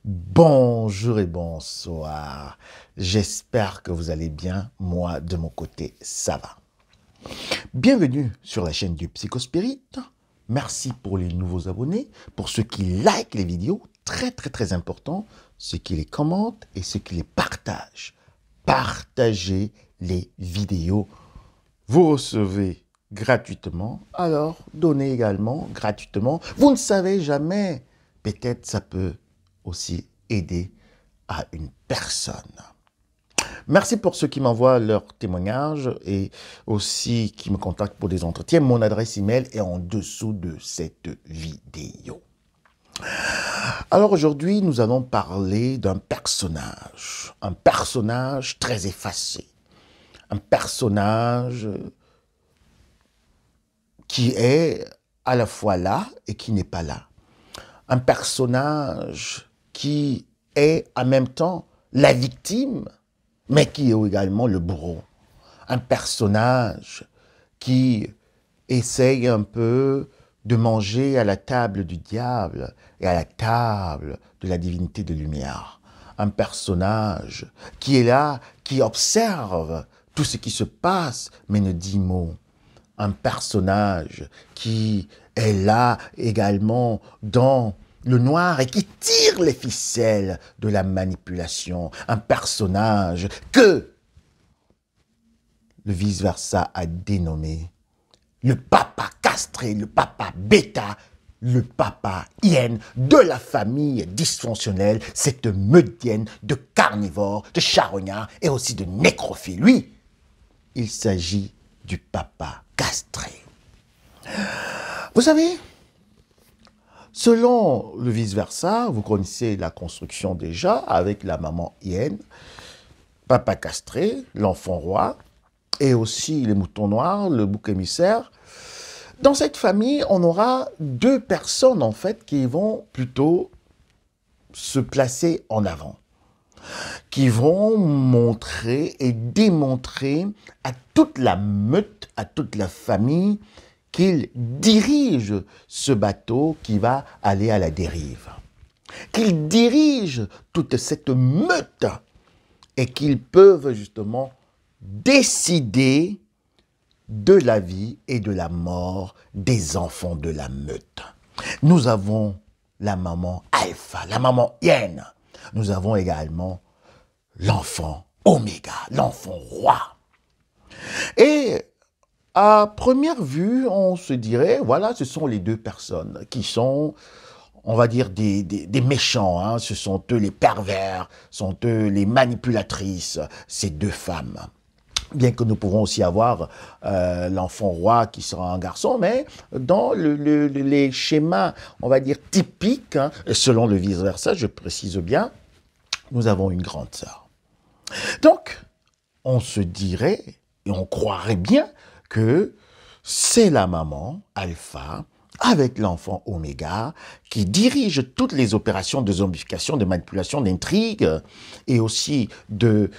Bonjour et bonsoir. J'espère que vous allez bien. Moi, de mon côté, ça va. Bienvenue sur la chaîne du Psychospirit. Merci pour les nouveaux abonnés, pour ceux qui likent les vidéos, très important, ceux qui les commentent et ceux qui les partagent. Partagez les vidéos. Vous recevez gratuitement, alors donnez également gratuitement. Vous ne savez jamais, peut-être ça peut aussi aider à une personne. Merci pour ceux qui m'envoient leurs témoignages et aussi qui me contactent pour des entretiens. Mon adresse email est en dessous de cette vidéo. Alors aujourd'hui, nous allons parler d'un personnage très effacé, un personnage qui est à la fois là et qui n'est pas là. Un personnage qui est en même temps la victime, mais qui est également le bourreau. Un personnage qui essaye un peu de manger à la table du diable et à la table de la divinité de lumière. Un personnage qui est là, qui observe tout ce qui se passe, mais ne dit mot. Un personnage qui est là également dans le noir et qui tire les ficelles de la manipulation. Un personnage que le vice-versa a dénommé le papa castré, le papa bêta, le papa hyène de la famille dysfonctionnelle, cette meudienne de carnivores, de charognards et aussi de nécrophiles. Oui, il s'agit du papa castré. Vous savez, selon le vice-versa, vous connaissez la construction déjà avec la maman hyène, papa castré, l'enfant roi, et aussi les moutons noirs, le bouc émissaire. Dans cette famille, on aura deux personnes en fait qui vont plutôt se placer en avant, qui vont montrer et démontrer à toute la meute, à toute la famille, qu'ils dirigent ce bateau qui va aller à la dérive, qu'ils dirigent toute cette meute et qu'ils peuvent justement décider de la vie et de la mort des enfants de la meute. Nous avons la maman alpha, la maman hyène. Nous avons également l'enfant oméga, l'enfant roi. Et à première vue, on se dirait, voilà, ce sont les deux personnes qui sont, on va dire, des méchants. Hein. Ce sont eux les pervers, sont eux les manipulatrices, ces deux femmes. Bien que nous pouvons aussi avoir l'enfant roi qui sera un garçon, mais dans les schémas, on va dire, typiques, hein, selon le vice-versa, je précise bien, nous avons une grande sœur. Donc, on se dirait et on croirait bien que c'est la maman alpha avec l'enfant oméga qui dirige toutes les opérations de zombification, de manipulation, d'intrigue et aussi de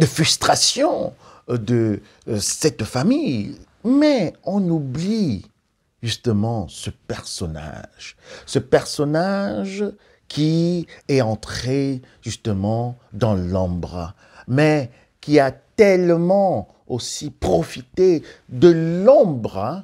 frustration de cette famille. Mais on oublie justement ce personnage qui est entré justement dans l'ombre, mais qui a tellement aussi profité de l'ombre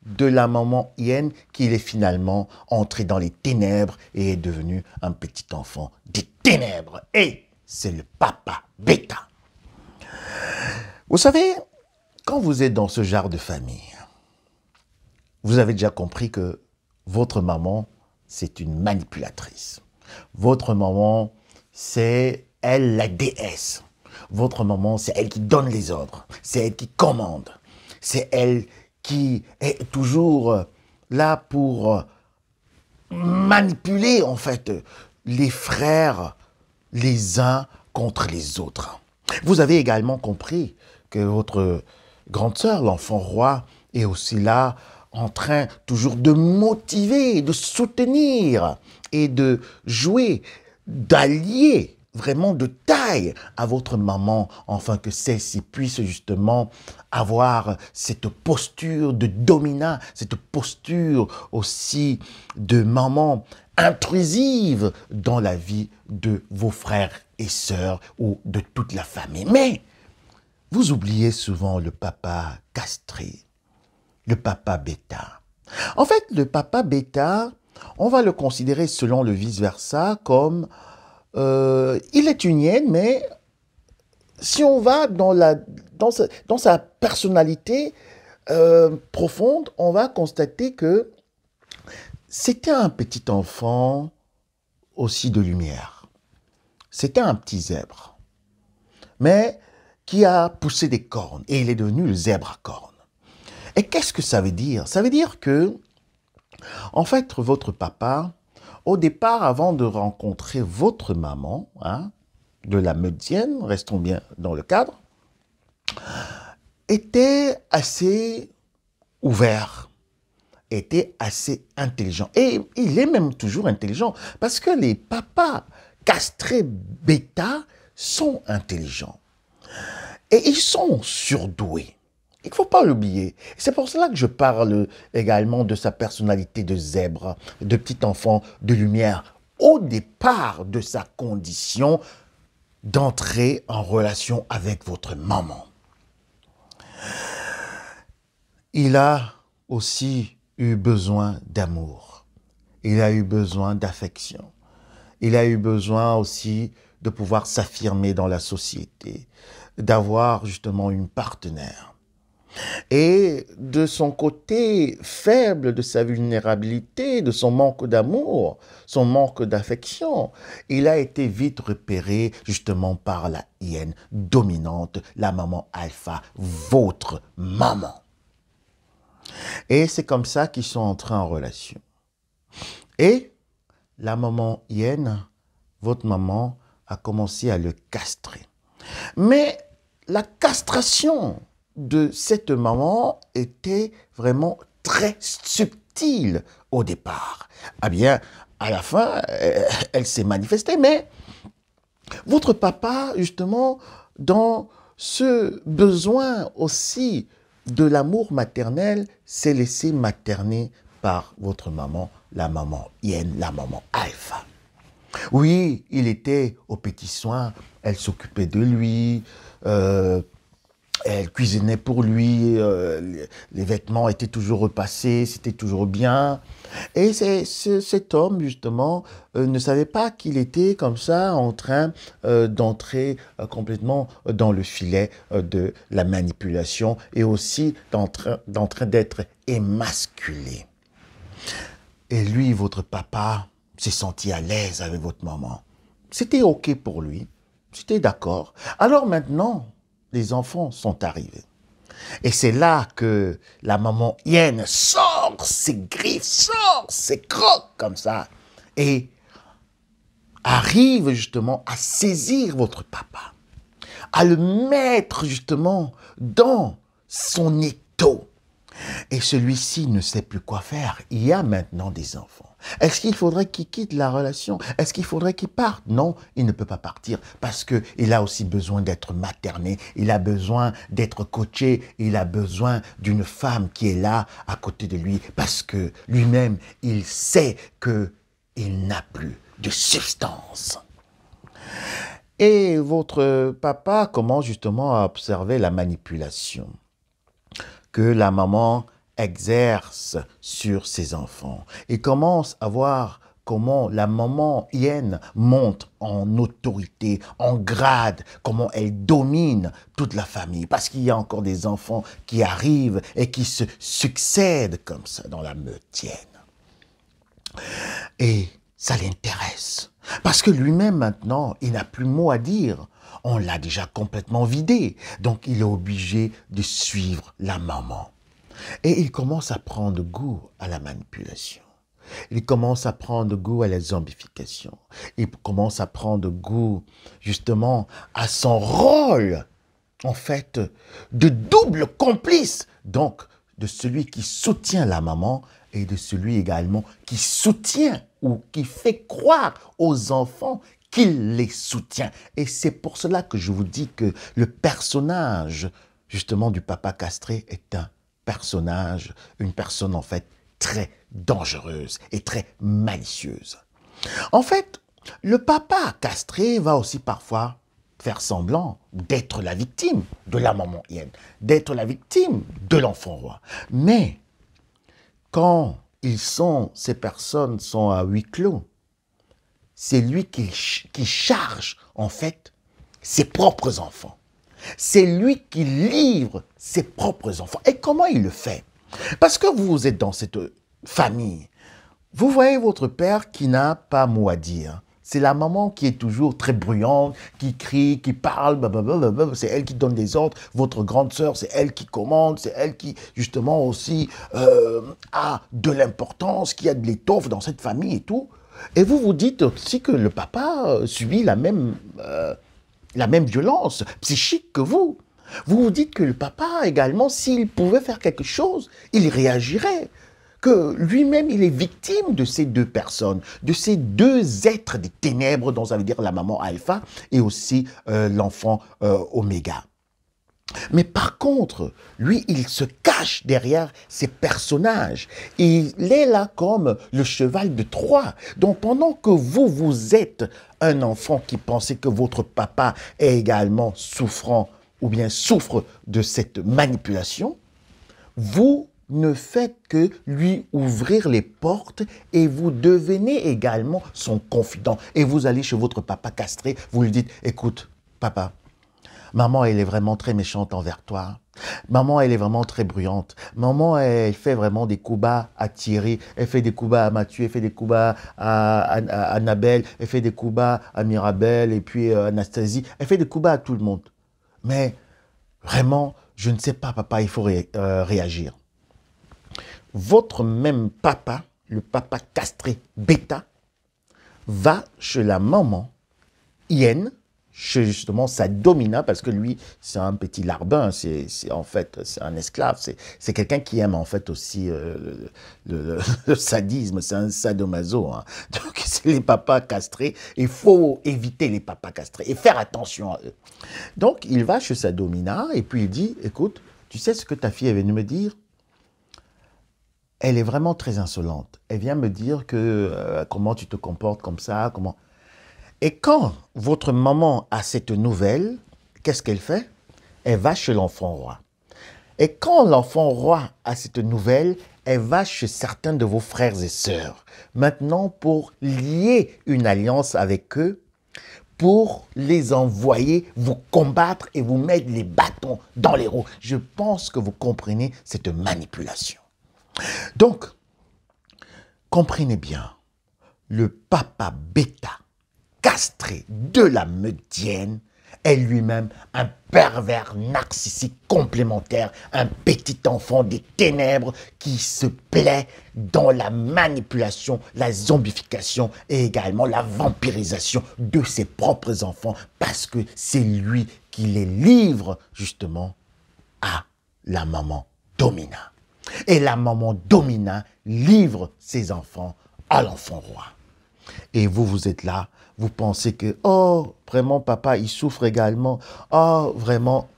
de la maman hyène qu'il est finalement entré dans les ténèbres et est devenu un petit enfant des ténèbres. Et c'est le papa bêta. Vous savez, quand vous êtes dans ce genre de famille, vous avez déjà compris que votre maman, c'est une manipulatrice. Votre maman, c'est elle la déesse. Votre maman, c'est elle qui donne les ordres. C'est elle qui commande. C'est elle qui est toujours là pour manipuler, en fait, les frères les uns contre les autres. Vous avez également compris que votre grande sœur, l'enfant roi, est aussi là en train toujours de motiver, de soutenir et de jouer, d'allier vraiment de taille à votre maman, afin que celle-ci puisse justement avoir cette posture de dominant, cette posture aussi de maman intrusive dans la vie de vos frères et sœurs ou de toute la famille. Mais vous oubliez souvent le papa castré, le papa bêta. En fait, le papa bêta, on va le considérer selon le vice-versa comme il est une hyène, mais si on va dans sa personnalité profonde, on va constater que c'était un petit enfant aussi de lumière. C'était un petit zèbre, mais qui a poussé des cornes et il est devenu le zèbre à cornes. Et qu'est-ce que ça veut dire? Ça veut dire que, en fait, votre papa, au départ, avant de rencontrer votre maman, de la Meudienne, restons bien dans le cadre, était assez ouvert, était assez intelligent. Et il est même toujours intelligent, parce que les papas castrés bêta sont intelligents. Et ils sont surdoués. Il ne faut pas l'oublier. C'est pour cela que je parle également de sa personnalité de zèbre, de petit enfant de lumière, au départ de sa condition d'entrer en relation avec votre maman. Il a aussi eu besoin d'amour. Il a eu besoin d'affection. Il a eu besoin aussi de pouvoir s'affirmer dans la société, d'avoir justement une partenaire. Et de son côté faible, de sa vulnérabilité, de son manque d'amour, son manque d'affection, il a été vite repéré justement par la hyène dominante, la maman alpha, votre maman. Et c'est comme ça qu'ils sont entrés en relation. Et la maman hyène, votre maman, a commencé à le castrer. Mais la castration de cette maman était vraiment très subtile au départ. Ah bien, à la fin, elle s'est manifestée, mais votre papa, justement, dans ce besoin aussi de l'amour maternel, s'est laissé materner par votre maman, la maman hyène, la maman alpha. Oui, il était aux petits soins, elle s'occupait de lui, elle cuisinait pour lui, les vêtements étaient toujours repassés, c'était toujours bien. Et cet homme, justement, ne savait pas qu'il était comme ça en train d'entrer complètement dans le filet de la manipulation et aussi d'en train d'être émasculé. Et lui, votre papa, s'est senti à l'aise avec votre maman. C'était OK pour lui, c'était d'accord. Alors maintenant, les enfants sont arrivés. Et c'est là que la maman hyène sort ses griffes, sort ses crocs comme ça, et arrive justement à saisir votre papa, à le mettre justement dans son étau. Et celui-ci ne sait plus quoi faire. Il y a maintenant des enfants. Est-ce qu'il faudrait qu'il quitte la relation? Est-ce qu'il faudrait qu'il parte? Non, il ne peut pas partir parce qu'il a aussi besoin d'être materné, il a besoin d'être coaché, il a besoin d'une femme qui est là à côté de lui parce que lui-même, il sait qu'il n'a plus de substance. Et votre papa commence justement à observer la manipulation que la maman exerce sur ses enfants. Il commence à voir comment la maman hyène monte en autorité, en grade, comment elle domine toute la famille. Parce qu'il y a encore des enfants qui arrivent et qui se succèdent comme ça dans la meute hyène. Et ça l'intéresse. Parce que lui-même maintenant, il n'a plus mot à dire. On l'a déjà complètement vidé. Donc, il est obligé de suivre la maman. Et il commence à prendre goût à la manipulation. Il commence à prendre goût à la zombification. Il commence à prendre goût, justement, à son rôle, en fait, de double complice. Donc, de celui qui soutient la maman et de celui également qui soutient ou qui fait croire aux enfants qu'il les soutient. Et c'est pour cela que je vous dis que le personnage, justement, du papa castré est un personnage, une personne en fait très dangereuse et très malicieuse. En fait, le papa castré va aussi parfois faire semblant d'être la victime de la maman hyène, d'être la victime de l'enfant roi. Mais quand ces personnes sont à huis clos, c'est lui qui charge en fait ses propres enfants. C'est lui qui livre ses propres enfants. Et comment il le fait? Parce que vous êtes dans cette famille. Vous voyez votre père qui n'a pas mot à dire. C'est la maman qui est toujours très bruyante, qui crie, qui parle, c'est elle qui donne des ordres. Votre grande sœur, c'est elle qui commande, c'est elle qui, justement, aussi a de l'importance, qui a de l'étoffe dans cette famille et tout. Et vous vous dites aussi que le papa subit la même violence psychique que vous. Vous vous dites que le papa, également, s'il pouvait faire quelque chose, il réagirait. Que lui-même, il est victime de ces deux personnes, de ces deux êtres des ténèbres, dont ça veut dire la maman alpha et aussi l'enfant oméga. Mais par contre, lui, il se cache derrière ces personnages. Il est là comme le cheval de Troie. Donc pendant que vous êtes un enfant qui pensait que votre papa est également souffrant ou bien souffre de cette manipulation, vous ne faites que lui ouvrir les portes et vous devenez également son confident. Et vous allez chez votre papa castré, vous lui dites, écoute, papa, maman, elle est vraiment très méchante envers toi. Maman, elle est vraiment très bruyante. Maman, elle fait vraiment des coups bas à Thierry. Elle fait des coups bas à Mathieu. Elle fait des coups bas à Annabelle. Elle fait des coups bas à Mirabelle et puis Anastasie. Elle fait des coups bas à tout le monde. Mais vraiment, je ne sais pas, papa, il faut réagir. Votre même papa, le papa castré bêta, va chez la maman hyène, chez justement sa domina, parce que lui, c'est un petit larbin, c'est en fait, c'est un esclave, c'est quelqu'un qui aime en fait aussi le sadisme, c'est un sadomaso. Hein. Donc, c'est les papas castrés, il faut éviter les papas castrés et faire attention à eux. Donc, il va chez sa domina et puis il dit, écoute, tu sais ce que ta fille est venue me dire? Elle est vraiment très insolente. Elle vient me dire que comment tu te comportes comme ça, comment... Et quand votre maman a cette nouvelle, qu'est-ce qu'elle fait? Elle va chez l'enfant roi. Et quand l'enfant roi a cette nouvelle, elle va chez certains de vos frères et sœurs. Maintenant, pour lier une alliance avec eux, pour les envoyer vous combattre et vous mettre les bâtons dans les roues. Je pense que vous comprenez cette manipulation. Donc, comprenez bien, le papa bêta castré de la Meudienne est lui-même un pervers narcissique complémentaire, un petit enfant des ténèbres qui se plaît dans la manipulation, la zombification et également la vampirisation de ses propres enfants parce que c'est lui qui les livre justement à la maman Domina. Et la maman Domina livre ses enfants à l'enfant roi. Et vous êtes là, vous pensez que, oh, vraiment, papa, il souffre également. Oh, vraiment,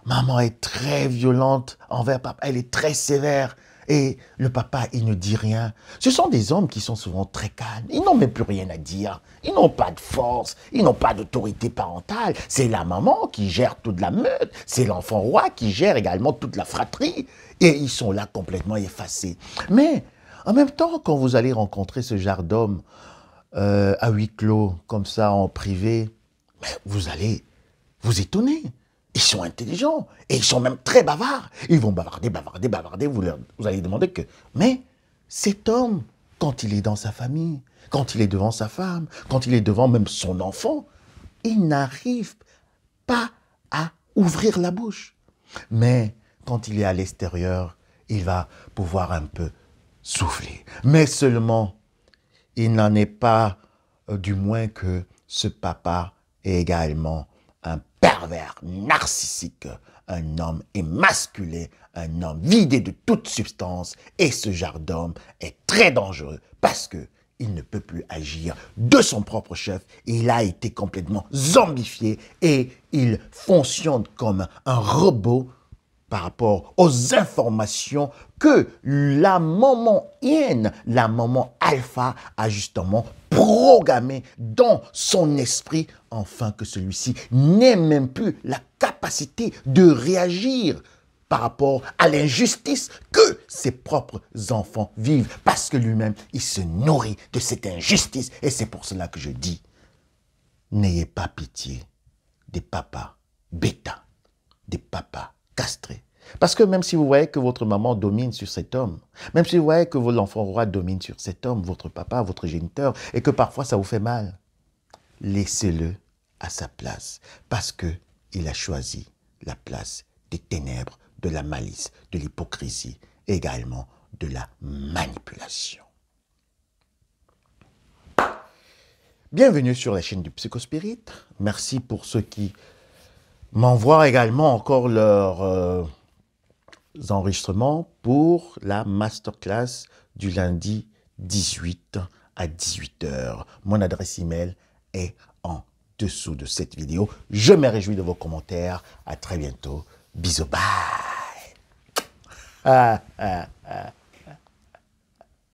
maman est très violente envers papa, elle est très sévère. Et le papa, il ne dit rien. Ce sont des hommes qui sont souvent très calmes. Ils n'ont même plus rien à dire. Ils n'ont pas de force. Ils n'ont pas d'autorité parentale. C'est la maman qui gère toute la meute. C'est l'enfant roi qui gère également toute la fratrie. Et ils sont là complètement effacés. Mais en même temps, quand vous allez rencontrer ce genre d'hommes à huis clos, comme ça, en privé, vous allez vous étonner. Ils sont intelligents et ils sont même très bavards. Ils vont bavarder. Vous allez demander que... Mais cet homme, quand il est dans sa famille, quand il est devant sa femme, quand il est devant même son enfant, il n'arrive pas à ouvrir la bouche. Mais quand il est à l'extérieur, il va pouvoir un peu souffler. Mais seulement, il n'en est pas du moins que ce papa est également un pervers narcissique, un homme émasculé, un homme vidé de toute substance. Et ce genre d'homme est très dangereux parce que il ne peut plus agir de son propre chef. Il a été complètement zombifié et il fonctionne comme un robot par rapport aux informations que la maman hyène, la maman alpha a justement programmées dans son esprit, afin que celui-ci n'ait même plus la capacité de réagir par rapport à l'injustice que ses propres enfants vivent, parce que lui-même, il se nourrit de cette injustice. Et c'est pour cela que je dis, n'ayez pas pitié des papas bêta, des papas castrés. Parce que même si vous voyez que votre maman domine sur cet homme, même si vous voyez que l'enfant roi domine sur cet homme, votre papa, votre géniteur, et que parfois ça vous fait mal, laissez-le à sa place, parce qu'il a choisi la place des ténèbres, de la malice, de l'hypocrisie, également de la manipulation. Bienvenue sur la chaîne du Psychospirit. Merci pour ceux qui m'envoient également encore leurs enregistrements pour la masterclass du lundi 18 à 18h. Mon adresse email est en dessous de cette vidéo. Je me réjouis de vos commentaires. À très bientôt. Bisous. Bye.